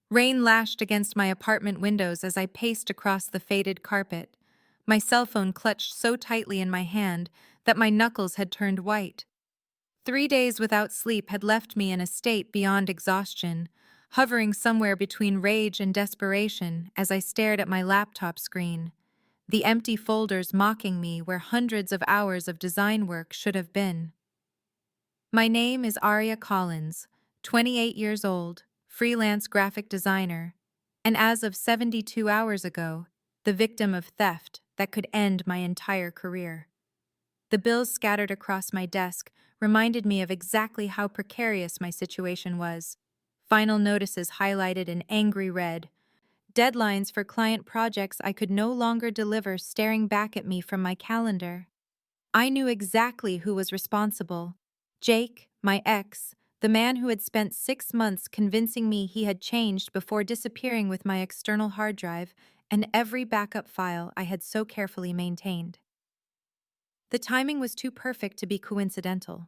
Rain lashed against my apartment windows as I paced across the faded carpet, my cell phone clutched so tightly in my hand that my knuckles had turned white. 3 days without sleep had left me in a state beyond exhaustion, hovering somewhere between rage and desperation as I stared at my laptop screen, the empty folders mocking me where hundreds of hours of design work should have been. My name is Aria Collins, 28 years old, freelance graphic designer, and as of 72 hours ago, the victim of theft that could end my entire career. The bills scattered across my desk reminded me of exactly how precarious my situation was. Final notices highlighted in angry red, deadlines for client projects I could no longer deliver staring back at me from my calendar. I knew exactly who was responsible. Jake, my ex, the man who had spent 6 months convincing me he had changed before disappearing with my external hard drive and every backup file I had so carefully maintained. The timing was too perfect to be coincidental.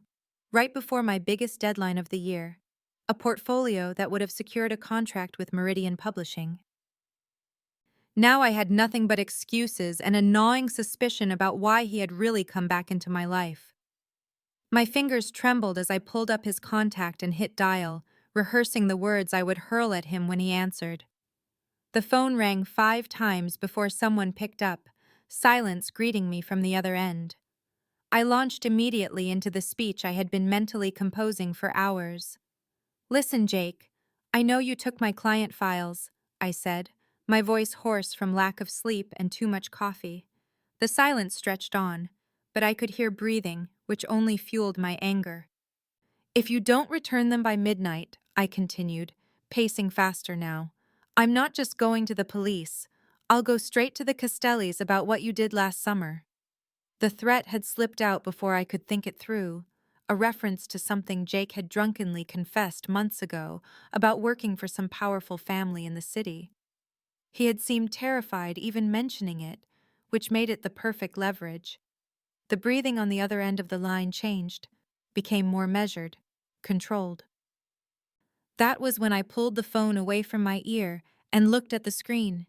Right before my biggest deadline of the year, a portfolio that would have secured a contract with Meridian Publishing. Now I had nothing but excuses and a gnawing suspicion about why he had really come back into my life. My fingers trembled as I pulled up his contact and hit dial, rehearsing the words I would hurl at him when he answered. The phone rang 5 times before someone picked up, silence greeting me from the other end. I launched immediately into the speech I had been mentally composing for hours. "Listen, Jake, I know you took my client files," I said, my voice hoarse from lack of sleep and too much coffee. The silence stretched on, but I could hear breathing, which only fueled my anger. "If you don't return them by midnight," I continued, pacing faster now, "I'm not just going to the police. I'll go straight to the Castellis about what you did last summer." The threat had slipped out before I could think it through, a reference to something Jake had drunkenly confessed months ago about working for some powerful family in the city. He had seemed terrified even mentioning it, which made it the perfect leverage. The breathing on the other end of the line changed, became more measured, controlled. That was when I pulled the phone away from my ear and looked at the screen,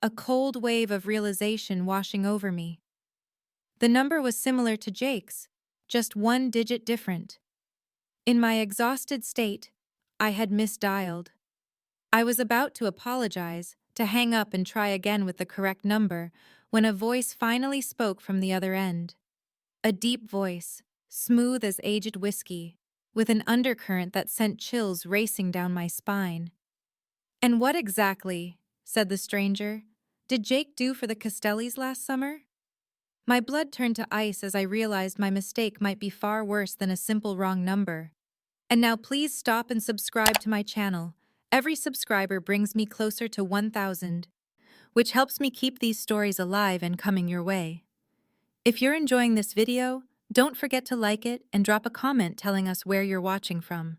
a cold wave of realization washing over me. The number was similar to Jake's, just one digit different. In my exhausted state, I had misdialed. I was about to apologize, to hang up and try again with the correct number, when a voice finally spoke from the other end. A deep voice, smooth as aged whiskey, with an undercurrent that sent chills racing down my spine. "And what exactly," said the stranger, "did Jake do for the Castellis last summer?" My blood turned to ice as I realized my mistake might be far worse than a simple wrong number. And now please stop and subscribe to my channel. Every subscriber brings me closer to 1,000, which helps me keep these stories alive and coming your way. If you're enjoying this video, don't forget to like it and drop a comment telling us where you're watching from.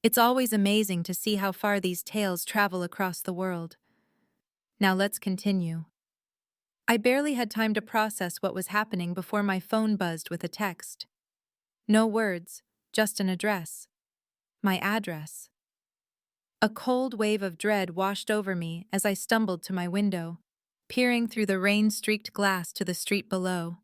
It's always amazing to see how far these tales travel across the world. Now let's continue. I barely had time to process what was happening before my phone buzzed with a text. No words, just an address. My address. A cold wave of dread washed over me as I stumbled to my window, peering through the rain-streaked glass to the street below.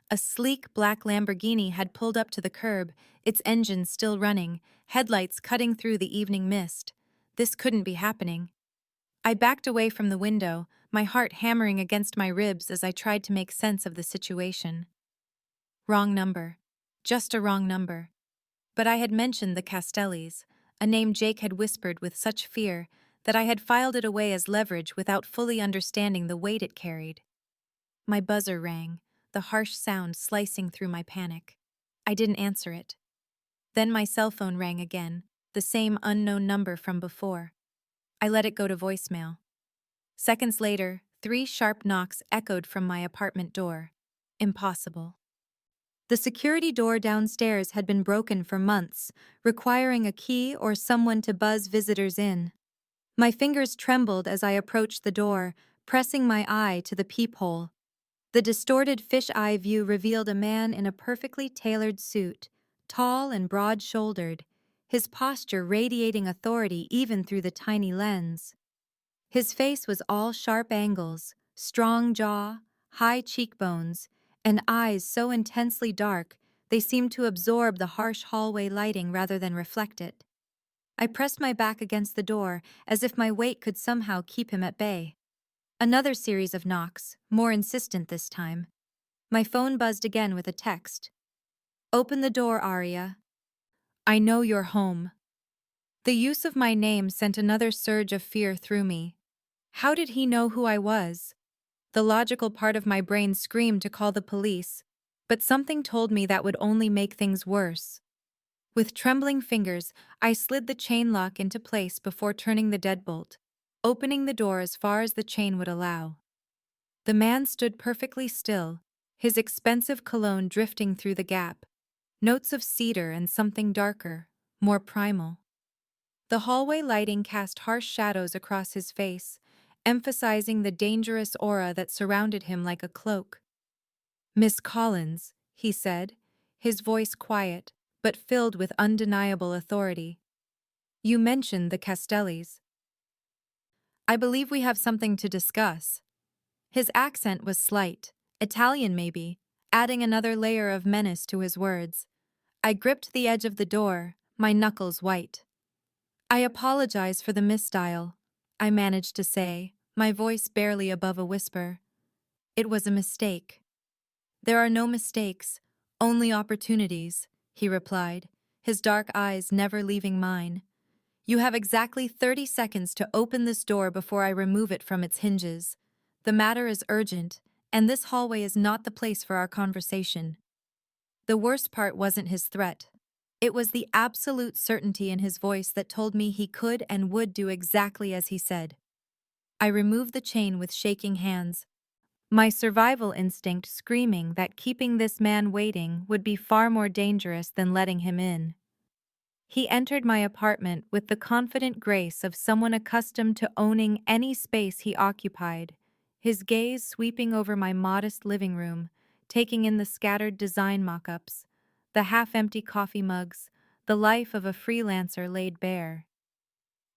A sleek black Lamborghini had pulled up to the curb, its engine still running, headlights cutting through the evening mist. This couldn't be happening. I backed away from the window, my heart hammering against my ribs as I tried to make sense of the situation. Wrong number. Just a wrong number. But I had mentioned the Castellis, a name Jake had whispered with such fear that I had filed it away as leverage without fully understanding the weight it carried. My buzzer rang, the harsh sound slicing through my panic. I didn't answer it. Then my cell phone rang again, the same unknown number from before. I let it go to voicemail. Seconds later, 3 sharp knocks echoed from my apartment door. Impossible. The security door downstairs had been broken for months, requiring a key or someone to buzz visitors in. My fingers trembled as I approached the door, pressing my eye to the peephole. The distorted fish-eye view revealed a man in a perfectly tailored suit, tall and broad-shouldered, his posture radiating authority even through the tiny lens. His face was all sharp angles, strong jaw, high cheekbones, and eyes so intensely dark they seemed to absorb the harsh hallway lighting rather than reflect it. I pressed my back against the door as if my weight could somehow keep him at bay. Another series of knocks, more insistent this time. My phone buzzed again with a text. "Open the door, Aria. I know you're home." The use of my name sent another surge of fear through me. How did he know who I was? The logical part of my brain screamed to call the police, but something told me that would only make things worse. With trembling fingers, I slid the chain lock into place before turning the deadbolt, opening the door as far as the chain would allow. The man stood perfectly still, his expensive cologne drifting through the gap, notes of cedar and something darker, more primal. The hallway lighting cast harsh shadows across his face, emphasizing the dangerous aura that surrounded him like a cloak. "Miss Collins," he said, his voice quiet, but filled with undeniable authority. "You mentioned the Castellis. I believe we have something to discuss." His accent was slight, Italian maybe, adding another layer of menace to his words. I gripped the edge of the door, my knuckles white. "I apologize for the misdial," I managed to say, my voice barely above a whisper. "It was a mistake." "There are no mistakes, only opportunities," he replied, his dark eyes never leaving mine. "You have exactly 30 seconds to open this door before I remove it from its hinges. The matter is urgent, and this hallway is not the place for our conversation." The worst part wasn't his threat. It was the absolute certainty in his voice that told me he could and would do exactly as he said. I removed the chain with shaking hands, my survival instinct screaming that keeping this man waiting would be far more dangerous than letting him in. He entered my apartment with the confident grace of someone accustomed to owning any space he occupied, his gaze sweeping over my modest living room, taking in the scattered design mock-ups, the half-empty coffee mugs, the life of a freelancer laid bare.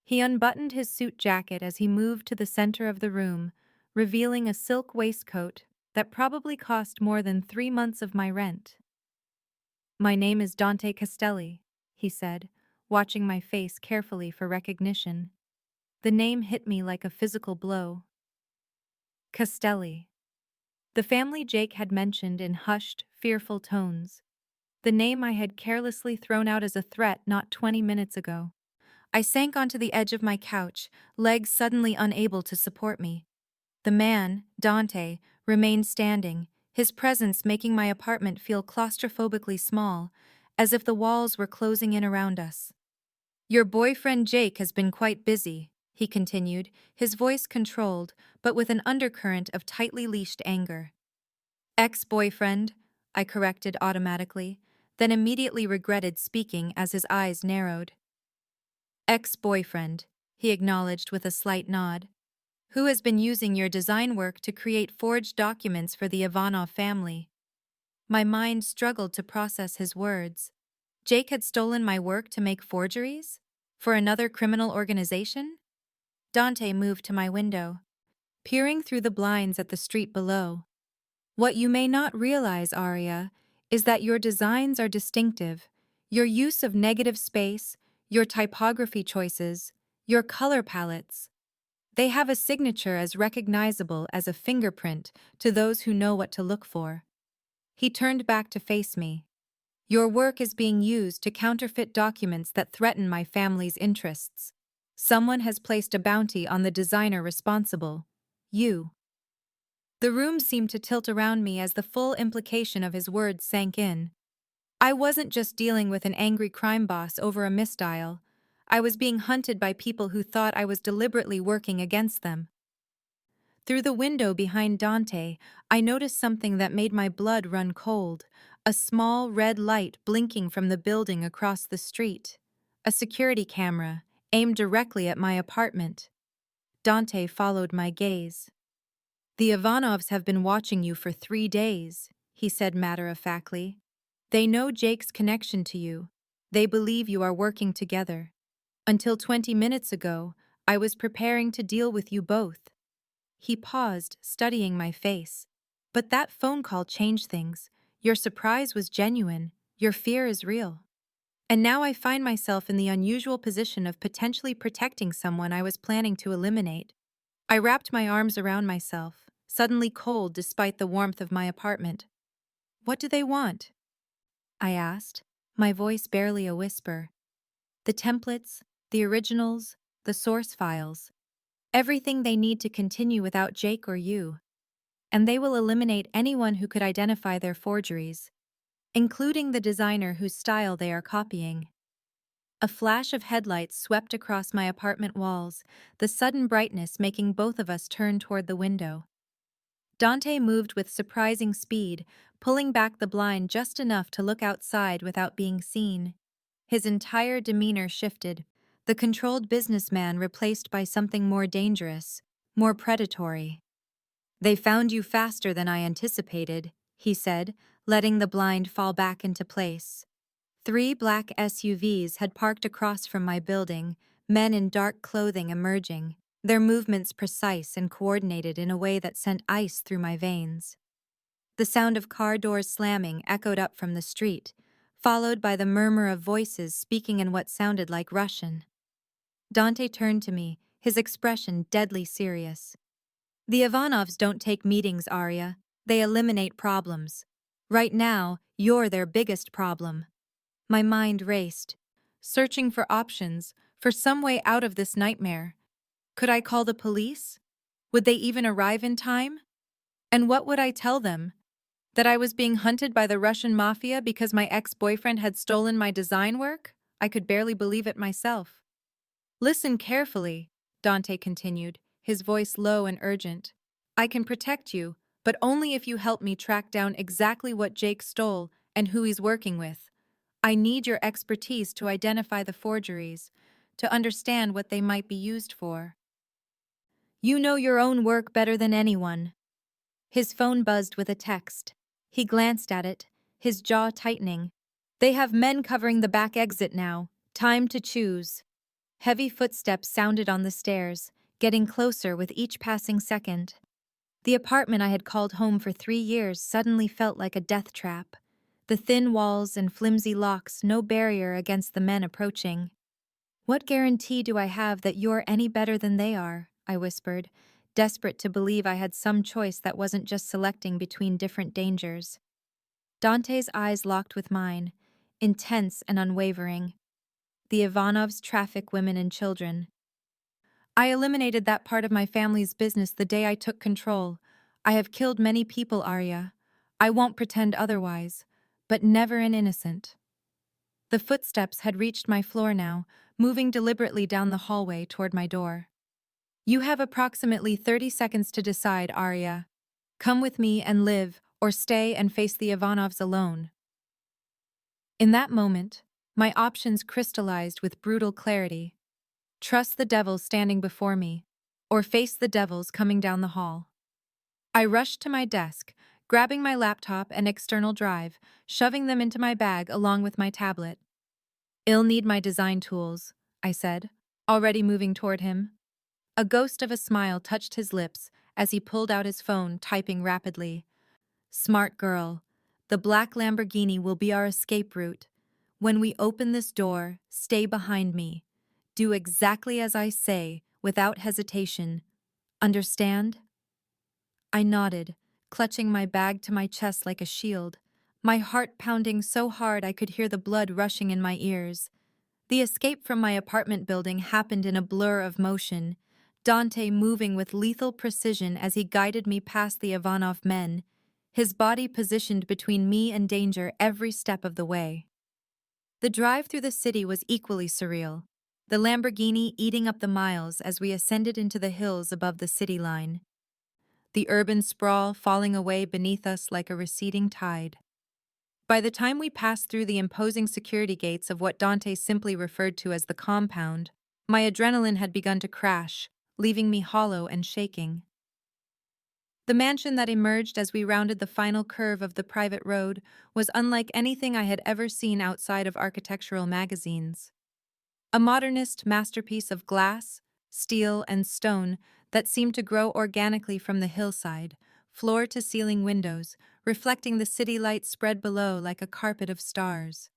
He unbuttoned his suit jacket as he moved to the center of the room, revealing a silk waistcoat that probably cost more than 3 months of my rent. "My name is Dante Castelli," he said, watching my face carefully for recognition. The name hit me like a physical blow. Castelli. The family Jake had mentioned in hushed, fearful tones. The name I had carelessly thrown out as a threat not 20 minutes ago. I sank onto the edge of my couch, legs suddenly unable to support me. The man, Dante, remained standing, his presence making my apartment feel claustrophobically small, as if the walls were closing in around us. "Your boyfriend Jake has been quite busy," he continued, his voice controlled, but with an undercurrent of tightly leashed anger. "Ex-boyfriend," I corrected automatically, then immediately regretted speaking as his eyes narrowed. "Ex-boyfriend," he acknowledged with a slight nod. "Who has been using your design work to create forged documents for the Ivanov family?" My mind struggled to process his words. Jake had stolen my work to make forgeries? For another criminal organization? Dante moved to my window, peering through the blinds at the street below. "What you may not realize, Aria, is that your designs are distinctive. Your use of negative space, your typography choices, your color palettes. They have a signature as recognizable as a fingerprint to those who know what to look for." He turned back to face me. "Your work is being used to counterfeit documents that threaten my family's interests. Someone has placed a bounty on the designer responsible. You." The room seemed to tilt around me as the full implication of his words sank in. I wasn't just dealing with an angry crime boss over a misdial. I was being hunted by people who thought I was deliberately working against them. Through the window behind Dante, I noticed something that made my blood run cold, a small red light blinking from the building across the street. A security camera, aimed directly at my apartment. Dante followed my gaze. "The Ivanovs have been watching you for 3 days," he said matter-of-factly. "They know Jake's connection to you. They believe you are working together. Until 20 minutes ago, I was preparing to deal with you both." He paused, studying my face. "But that phone call changed things. Your surprise was genuine. Your fear is real. And now I find myself in the unusual position of potentially protecting someone I was planning to eliminate." I wrapped my arms around myself, suddenly cold despite the warmth of my apartment. "What do they want?" I asked, my voice barely a whisper. "The templates, the originals, the source files. Everything they need to continue without Jake or you. And they will eliminate anyone who could identify their forgeries, including the designer whose style they are copying." A flash of headlights swept across my apartment walls, the sudden brightness making both of us turn toward the window. Dante moved with surprising speed, pulling back the blind just enough to look outside without being seen. His entire demeanor shifted, the controlled businessman replaced by something more dangerous, more predatory. "They found you faster than I anticipated," he said, letting the blind fall back into place. 3 black SUVs had parked across from my building, men in dark clothing emerging, their movements precise and coordinated in a way that sent ice through my veins. The sound of car doors slamming echoed up from the street, followed by the murmur of voices speaking in what sounded like Russian. Dante turned to me, his expression deadly serious. "The Ivanovs don't take meetings, Aria. They eliminate problems. Right now, you're their biggest problem." My mind raced, searching for options, for some way out of this nightmare. Could I call the police? Would they even arrive in time? And what would I tell them? That I was being hunted by the Russian Mafia because my ex-boyfriend had stolen my design work? I could barely believe it myself. "Listen carefully," Dante continued, his voice low and urgent. "I can protect you, but only if you help me track down exactly what Jake stole and who he's working with. I need your expertise to identify the forgeries, to understand what they might be used for. You know your own work better than anyone." His phone buzzed with a text. He glanced at it, his jaw tightening. "They have men covering the back exit now. Time to choose." Heavy footsteps sounded on the stairs, getting closer with each passing second. The apartment I had called home for 3 years suddenly felt like a death trap. The thin walls and flimsy locks no barrier against the men approaching. "What guarantee do I have that you're any better than they are?" I whispered, desperate to believe I had some choice that wasn't just selecting between different dangers. Dante's eyes locked with mine, intense and unwavering. "The Ivanovs traffic women and children. I eliminated that part of my family's business the day I took control. I have killed many people, Aria. I won't pretend otherwise, but never an innocent." The footsteps had reached my floor now, moving deliberately down the hallway toward my door. "You have approximately 30 seconds to decide, Aria. Come with me and live, or stay and face the Ivanovs alone." In that moment, my options crystallized with brutal clarity. Trust the devil standing before me, or face the devils coming down the hall. I rushed to my desk, grabbing my laptop and external drive, shoving them into my bag along with my tablet. "I'll need my design tools," I said, already moving toward him. A ghost of a smile touched his lips as he pulled out his phone, typing rapidly. "Smart girl. The black Lamborghini will be our escape route. When we open this door, stay behind me. Do exactly as I say, without hesitation. Understand?" I nodded, clutching my bag to my chest like a shield, my heart pounding so hard I could hear the blood rushing in my ears. The escape from my apartment building happened in a blur of motion, Dante moving with lethal precision as he guided me past the Ivanov men, his body positioned between me and danger every step of the way. The drive through the city was equally surreal, the Lamborghini eating up the miles as we ascended into the hills above the city line. The urban sprawl falling away beneath us like a receding tide. By the time we passed through the imposing security gates of what Dante simply referred to as the compound, my adrenaline had begun to crash, leaving me hollow and shaking. The mansion that emerged as we rounded the final curve of the private road was unlike anything I had ever seen outside of architectural magazines. A modernist masterpiece of glass, steel, and stone that seemed to grow organically from the hillside, floor to ceiling windows, reflecting the city lights spread below like a carpet of stars.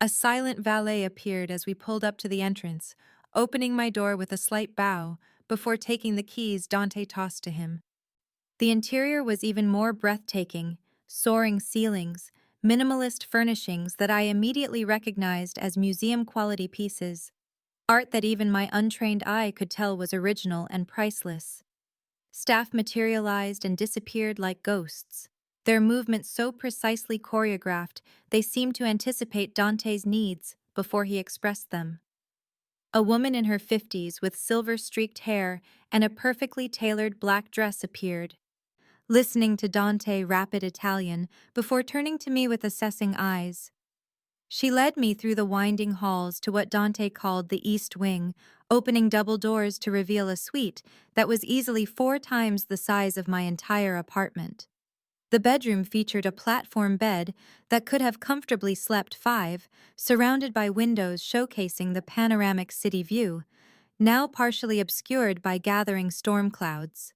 A silent valet appeared as we pulled up to the entrance, opening my door with a slight bow before taking the keys Dante tossed to him. The interior was even more breathtaking, soaring ceilings, minimalist furnishings that I immediately recognized as museum-quality pieces, art that even my untrained eye could tell was original and priceless. Staff materialized and disappeared like ghosts, their movements so precisely choreographed they seemed to anticipate Dante's needs before he expressed them. A woman in her 50s with silver-streaked hair and a perfectly tailored black dress appeared, listening to Dante rapid Italian before turning to me with assessing eyes. She led me through the winding halls to what Dante called the East Wing, opening double doors to reveal a suite that was easily 4 times the size of my entire apartment. The bedroom featured a platform bed that could have comfortably slept 5, surrounded by windows showcasing the panoramic city view, now partially obscured by gathering storm clouds.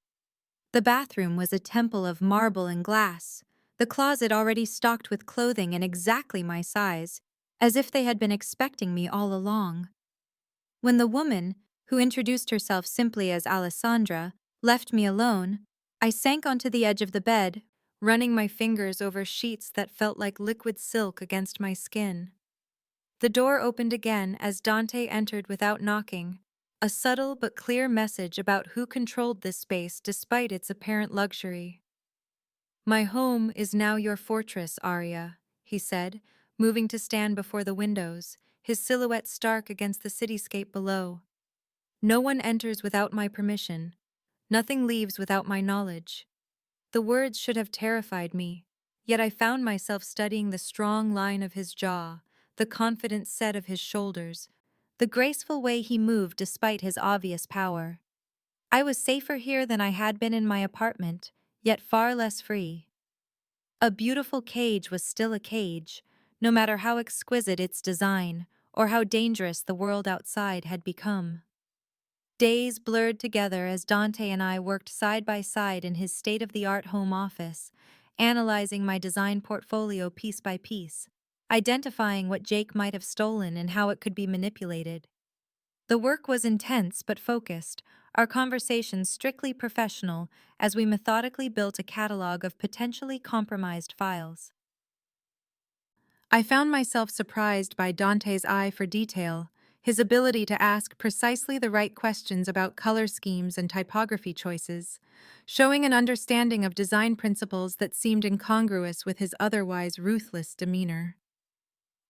The bathroom was a temple of marble and glass, the closet already stocked with clothing in exactly my size, as if they had been expecting me all along. When the woman, who introduced herself simply as Alessandra, left me alone, I sank onto the edge of the bed, running my fingers over sheets that felt like liquid silk against my skin. The door opened again as Dante entered without knocking, a subtle but clear message about who controlled this space despite its apparent luxury. "My home is now your fortress, Aria," he said, moving to stand before the windows, his silhouette stark against the cityscape below. "No one enters without my permission. Nothing leaves without my knowledge." The words should have terrified me, yet I found myself studying the strong line of his jaw, the confident set of his shoulders, the graceful way he moved despite his obvious power. I was safer here than I had been in my apartment, yet far less free. A beautiful cage was still a cage, no matter how exquisite its design or how dangerous the world outside had become. Days blurred together as Dante and I worked side by side in his state-of-the-art home office, analyzing my design portfolio piece by piece, identifying what Jake might have stolen and how it could be manipulated. The work was intense but focused, our conversations strictly professional as we methodically built a catalog of potentially compromised files. I found myself surprised by Dante's eye for detail, his ability to ask precisely the right questions about color schemes and typography choices, showing an understanding of design principles that seemed incongruous with his otherwise ruthless demeanor.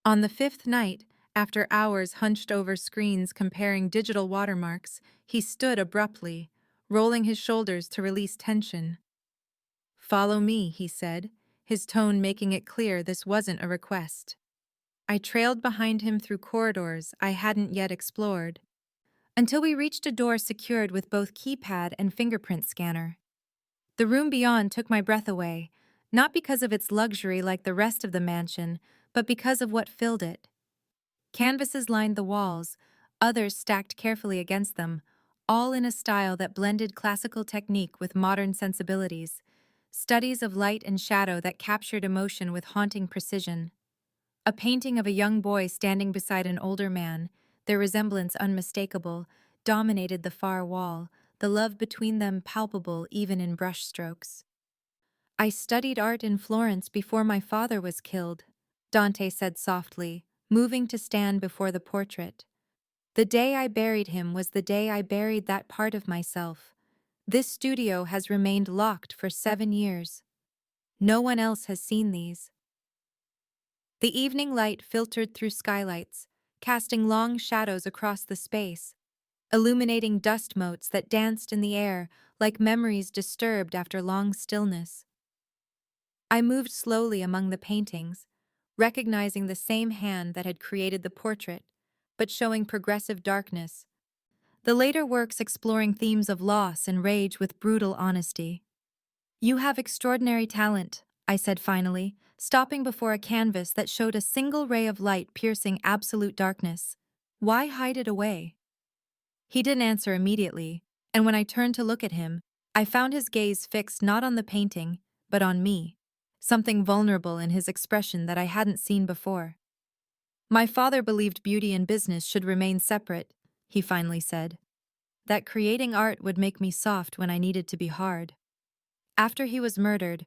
On the 5th night, after hours hunched over screens comparing digital watermarks, he stood abruptly, rolling his shoulders to release tension. "Follow me," he said, his tone making it clear this wasn't a request. I trailed behind him through corridors I hadn't yet explored, until we reached a door secured with both keypad and fingerprint scanner. The room beyond took my breath away, not because of its luxury like the rest of the mansion, but because of what filled it. Canvases lined the walls, others stacked carefully against them, all in a style that blended classical technique with modern sensibilities, studies of light and shadow that captured emotion with haunting precision. A painting of a young boy standing beside an older man, their resemblance unmistakable, dominated the far wall, the love between them palpable even in brushstrokes. "I studied art in Florence before my father was killed," Dante said softly, moving to stand before the portrait. "The day I buried him was the day I buried that part of myself. This studio has remained locked for 7 years. No one else has seen these." The evening light filtered through skylights, casting long shadows across the space, illuminating dust motes that danced in the air like memories disturbed after long stillness. I moved slowly among the paintings, recognizing the same hand that had created the portrait, but showing progressive darkness. The later works exploring themes of loss and rage with brutal honesty. You have extraordinary talent, I said finally, stopping before a canvas that showed a single ray of light piercing absolute darkness. Why hide it away? He didn't answer immediately, and when I turned to look at him, I found his gaze fixed not on the painting, but on me. Something vulnerable in his expression that I hadn't seen before. My father believed beauty and business should remain separate, he finally said. That creating art would make me soft when I needed to be hard. After he was murdered,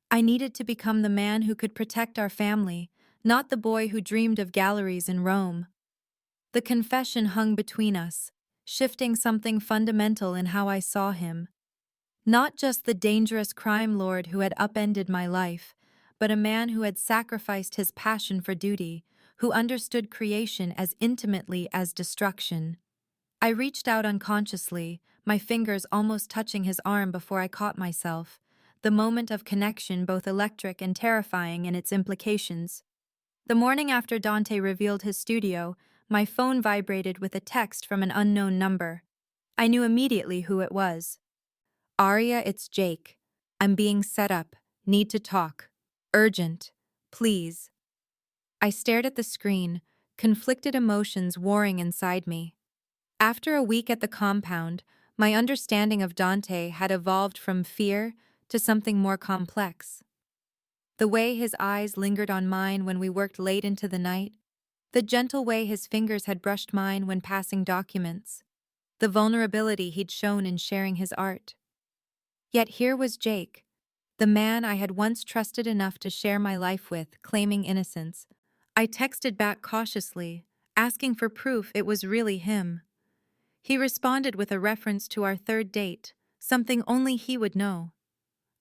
I needed to become the man who could protect our family, not the boy who dreamed of galleries in Rome. The confession hung between us, shifting something fundamental in how I saw him. Not just the dangerous crime lord who had upended my life, but a man who had sacrificed his passion for duty, who understood creation as intimately as destruction. I reached out unconsciously, my fingers almost touching his arm before I caught myself, the moment of connection both electric and terrifying in its implications. The morning after Dante revealed his studio, my phone vibrated with a text from an unknown number. I knew immediately who it was. Aria, it's Jake. I'm being set up. Need to talk. Urgent. Please. I stared at the screen, conflicted emotions warring inside me. After a week at the compound, my understanding of Dante had evolved from fear to something more complex. The way his eyes lingered on mine when we worked late into the night, the gentle way his fingers had brushed mine when passing documents, the vulnerability he'd shown in sharing his art. Yet here was Jake, the man I had once trusted enough to share my life with, claiming innocence. I texted back cautiously, asking for proof it was really him. He responded with a reference to our third date, something only he would know.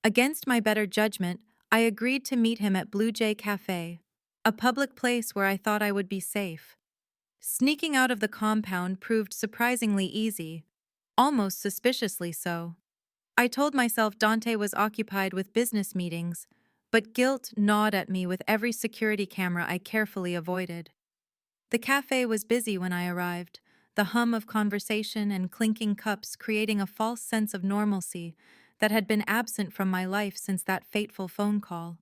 Against my better judgment, I agreed to meet him at Blue Jay Cafe, a public place where I thought I would be safe. Sneaking out of the compound proved surprisingly easy, almost suspiciously so. I told myself Dante was occupied with business meetings, but guilt gnawed at me with every security camera I carefully avoided. The cafe was busy when I arrived, the hum of conversation and clinking cups creating a false sense of normalcy that had been absent from my life since that fateful phone call.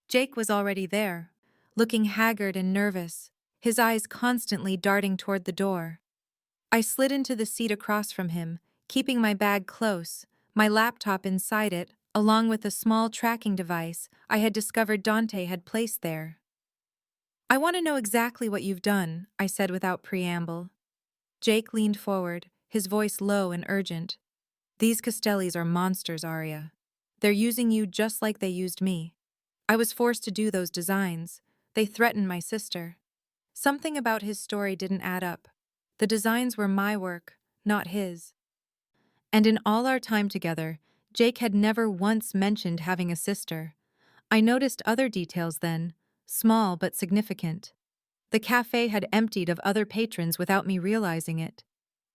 Jake was already there, looking haggard and nervous, his eyes constantly darting toward the door. I slid into the seat across from him, keeping my bag close, my laptop inside it, along with a small tracking device I had discovered Dante had placed there. I want to know exactly what you've done, I said without preamble. Jake leaned forward, his voice low and urgent. These Castellis are monsters, Aria. They're using you just like they used me. I was forced to do those designs. They threatened my sister. Something about his story didn't add up. The designs were my work, not his. And in all our time together, Jake had never once mentioned having a sister. I noticed other details then, small but significant. The cafe had emptied of other patrons without me realizing it.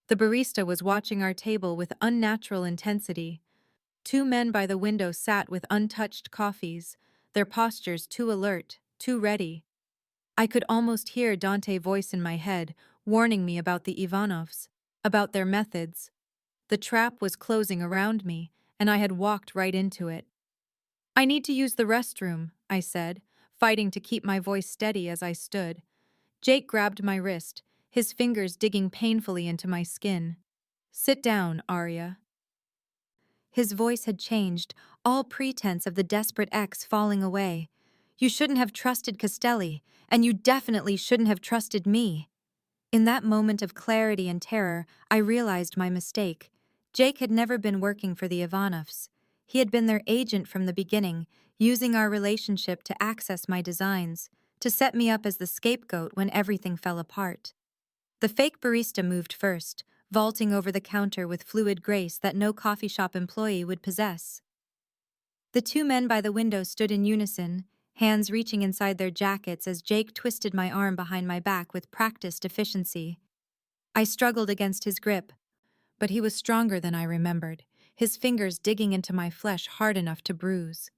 The barista was watching our table with unnatural intensity. Two men by the window sat with untouched coffees, their postures too alert, too ready. I could almost hear Dante's voice in my head, warning me about the Ivanovs, about their methods. The trap was closing around me, and I had walked right into it. I need to use the restroom, I said, fighting to keep my voice steady as I stood. Jake grabbed my wrist, his fingers digging painfully into my skin. Sit down, Aria. His voice had changed, all pretense of the desperate ex falling away. You shouldn't have trusted Castelli, and you definitely shouldn't have trusted me. In that moment of clarity and terror, I realized my mistake. Jake had never been working for the Ivanovs. He had been their agent from the beginning, using our relationship to access my designs, to set me up as the scapegoat when everything fell apart. The fake barista moved first, vaulting over the counter with fluid grace that no coffee shop employee would possess. The two men by the window stood in unison, hands reaching inside their jackets as Jake twisted my arm behind my back with practiced efficiency. I struggled against his grip, but he was stronger than I remembered, his fingers digging into my flesh hard enough to bruise.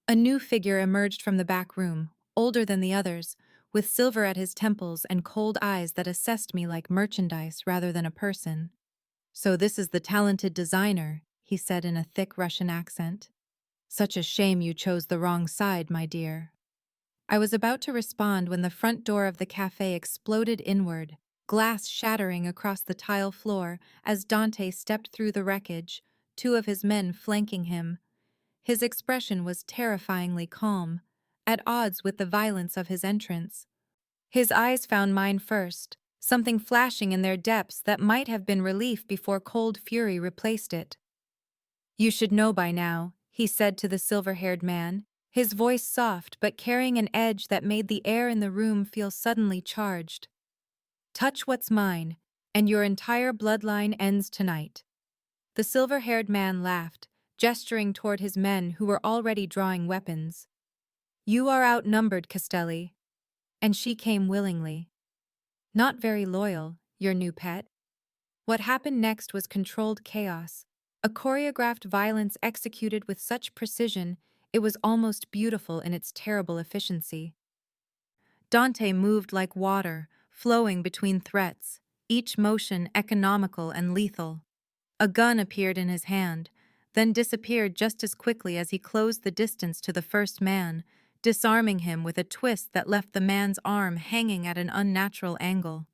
A new figure emerged from the back room, older than the others, with silver at his temples and cold eyes that assessed me like merchandise rather than a person. So this is the talented designer, he said in a thick Russian accent. Such a shame you chose the wrong side, my dear. I was about to respond when the front door of the cafe exploded inward, glass shattering across the tile floor as Dante stepped through the wreckage, two of his men flanking him. His expression was terrifyingly calm, at odds with the violence of his entrance. His eyes found mine first, something flashing in their depths that might have been relief before cold fury replaced it. "You should know by now," he said to the silver-haired man, his voice soft but carrying an edge that made the air in the room feel suddenly charged. "Touch what's mine, and your entire bloodline ends tonight." The silver-haired man laughed, gesturing toward his men who were already drawing weapons. "You are outnumbered, Castelli." And she came willingly. "Not very loyal, your new pet." What happened next was controlled chaos, a choreographed violence executed with such precision it was almost beautiful in its terrible efficiency. Dante moved like water, flowing between threats, each motion economical and lethal. A gun appeared in his hand, then disappeared just as quickly as he closed the distance to the first man, disarming him with a twist that left the man's arm hanging at an unnatural angle.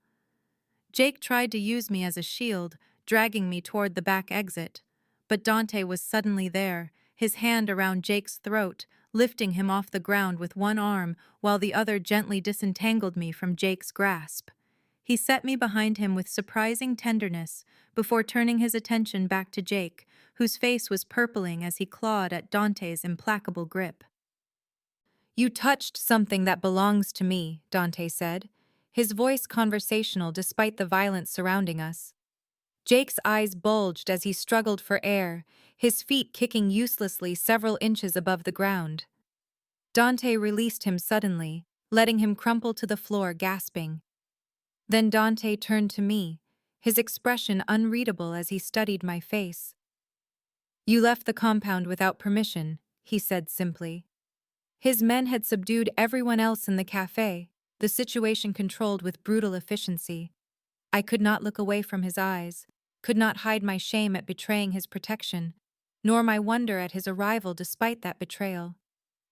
Jake tried to use me as a shield, dragging me toward the back exit, but Dante was suddenly there, his hand around Jake's throat, lifting him off the ground with one arm while the other gently disentangled me from Jake's grasp. He set me behind him with surprising tenderness before turning his attention back to Jake, whose face was purpling as he clawed at Dante's implacable grip. "You touched something that belongs to me," Dante said, his voice conversational despite the violence surrounding us. Jake's eyes bulged as he struggled for air, his feet kicking uselessly several inches above the ground. Dante released him suddenly, letting him crumple to the floor gasping. Then Dante turned to me, his expression unreadable as he studied my face. "You left the compound without permission," he said simply. His men had subdued everyone else in the cafe, the situation controlled with brutal efficiency. I could not look away from his eyes, could not hide my shame at betraying his protection, nor my wonder at his arrival despite that betrayal.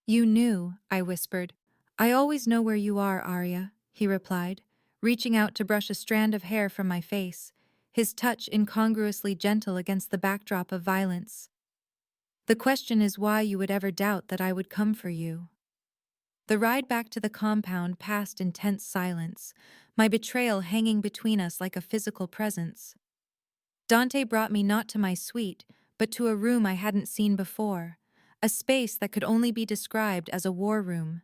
"You knew," I whispered. "I always know where you are, Aria," he replied, reaching out to brush a strand of hair from my face, his touch incongruously gentle against the backdrop of violence. "The question is why you would ever doubt that I would come for you." The ride back to the compound passed in tense silence, my betrayal hanging between us like a physical presence. Dante brought me not to my suite, but to a room I hadn't seen before, a space that could only be described as a war room.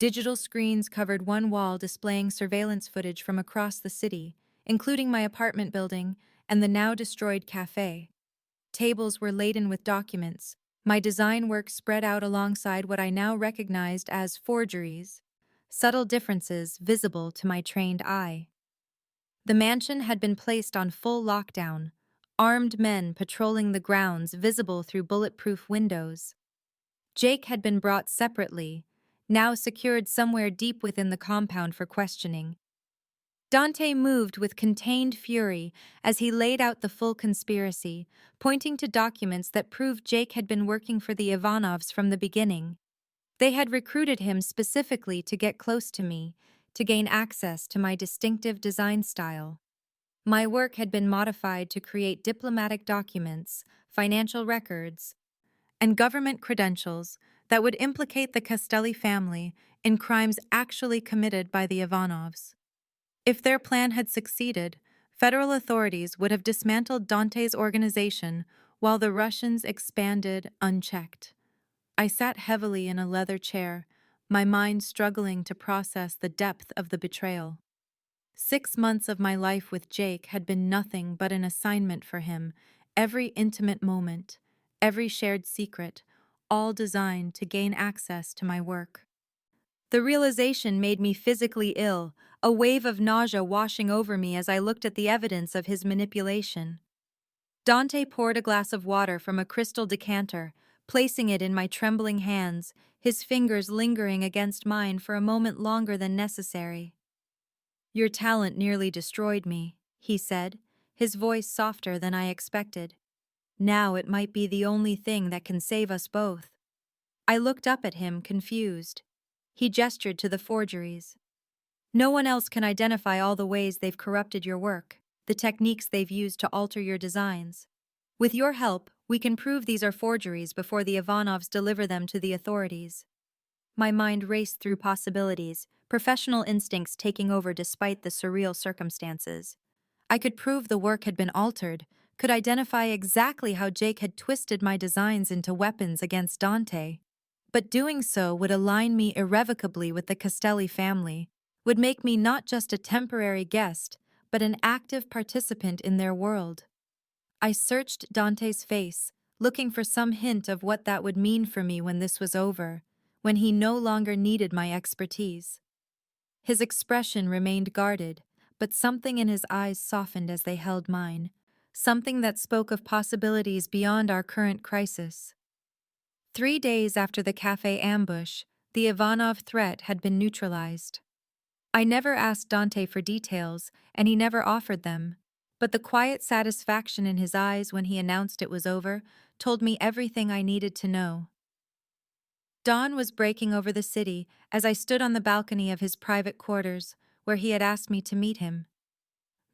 Digital screens covered one wall displaying surveillance footage from across the city, including my apartment building and the now-destroyed cafe. Tables were laden with documents, my design work spread out alongside what I now recognized as forgeries, subtle differences visible to my trained eye. The mansion had been placed on full lockdown, armed men patrolling the grounds visible through bulletproof windows. Jake had been brought separately, now secured somewhere deep within the compound for questioning. Dante moved with contained fury as he laid out the full conspiracy, pointing to documents that proved Jake had been working for the Ivanovs from the beginning. They had recruited him specifically to get close to me, to gain access to my distinctive design style. My work had been modified to create diplomatic documents, financial records, and government credentials that would implicate the Castelli family in crimes actually committed by the Ivanovs. If their plan had succeeded, federal authorities would have dismantled Dante's organization while the Russians expanded unchecked. I sat heavily in a leather chair, my mind struggling to process the depth of the betrayal. 6 months of my life with Jake had been nothing but an assignment for him, every intimate moment, every shared secret, all designed to gain access to my work. The realization made me physically ill, a wave of nausea washing over me as I looked at the evidence of his manipulation. Dante poured a glass of water from a crystal decanter, placing it in my trembling hands, his fingers lingering against mine for a moment longer than necessary. "Your talent nearly destroyed me," he said, his voice softer than I expected. "Now it might be the only thing that can save us both." I looked up at him, confused. He gestured to the forgeries. No one else can identify all the ways they've corrupted your work, the techniques they've used to alter your designs. With your help, we can prove these are forgeries before the Ivanovs deliver them to the authorities. My mind raced through possibilities, professional instincts taking over despite the surreal circumstances. I could prove the work had been altered, could identify exactly how Jake had twisted my designs into weapons against Dante. But doing so would align me irrevocably with the Castelli family, would make me not just a temporary guest, but an active participant in their world. I searched Dante's face, looking for some hint of what that would mean for me when this was over, when he no longer needed my expertise. His expression remained guarded, but something in his eyes softened as they held mine, something that spoke of possibilities beyond our current crisis. 3 days after the cafe ambush, the Ivanov threat had been neutralized. I never asked Dante for details, and he never offered them, but the quiet satisfaction in his eyes when he announced it was over told me everything I needed to know. Dawn was breaking over the city as I stood on the balcony of his private quarters, where he had asked me to meet him.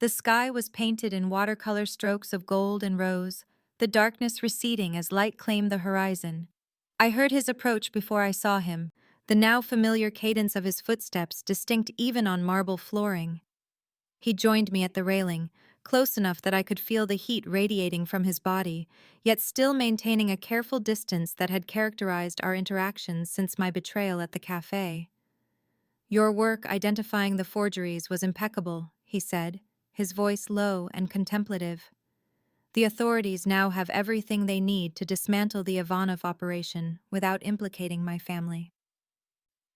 The sky was painted in watercolor strokes of gold and rose, the darkness receding as light claimed the horizon. I heard his approach before I saw him, the now familiar cadence of his footsteps distinct even on marble flooring. He joined me at the railing, close enough that I could feel the heat radiating from his body, yet still maintaining a careful distance that had characterized our interactions since my betrayal at the cafe. "Your work identifying the forgeries was impeccable," he said, his voice low and contemplative. "The authorities now have everything they need to dismantle the Ivanov operation without implicating my family."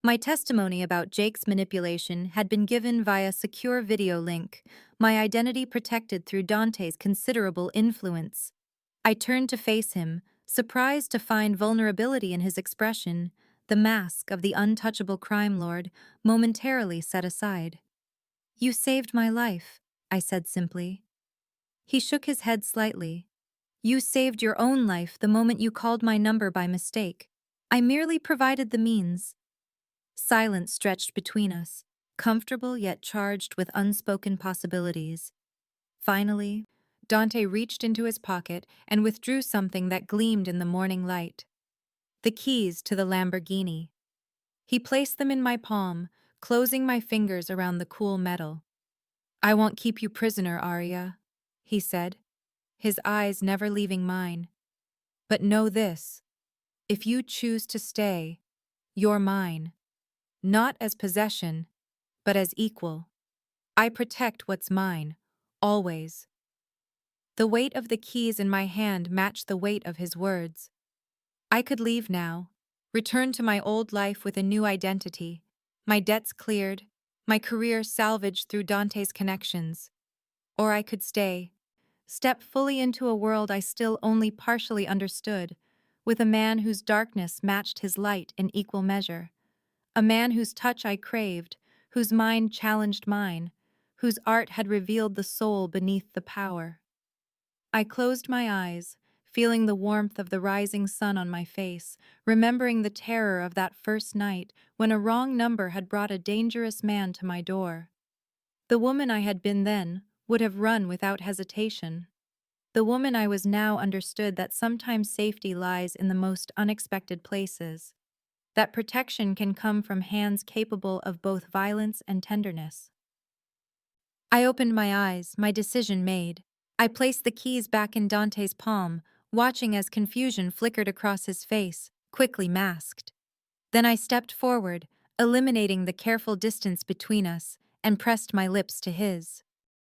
My testimony about Jake's manipulation had been given via secure video link, my identity protected through Dante's considerable influence. I turned to face him, surprised to find vulnerability in his expression, the mask of the untouchable crime lord momentarily set aside. "You saved my life," I said simply. He shook his head slightly. "You saved your own life the moment you called my number by mistake. I merely provided the means." Silence stretched between us, comfortable yet charged with unspoken possibilities. Finally, Dante reached into his pocket and withdrew something that gleamed in the morning light. The keys to the Lamborghini. He placed them in my palm, closing my fingers around the cool metal. "I won't keep you prisoner, Aria," he said, his eyes never leaving mine. "But know this, if you choose to stay, you're mine. Not as possession, but as equal. I protect what's mine, always." The weight of the keys in my hand matched the weight of his words. I could leave now, return to my old life with a new identity, my debts cleared, my career salvaged through Dante's connections. Or I could stay, step fully into a world I still only partially understood, with a man whose darkness matched his light in equal measure. A man whose touch I craved, whose mind challenged mine, whose art had revealed the soul beneath the power. I closed my eyes, feeling the warmth of the rising sun on my face, remembering the terror of that first night when a wrong number had brought a dangerous man to my door. The woman I had been then would have run without hesitation. The woman I was now understood that sometimes safety lies in the most unexpected places, that protection can come from hands capable of both violence and tenderness. I opened my eyes, my decision made. I placed the keys back in Dante's palm, watching as confusion flickered across his face, quickly masked. Then I stepped forward, eliminating the careful distance between us, and pressed my lips to his.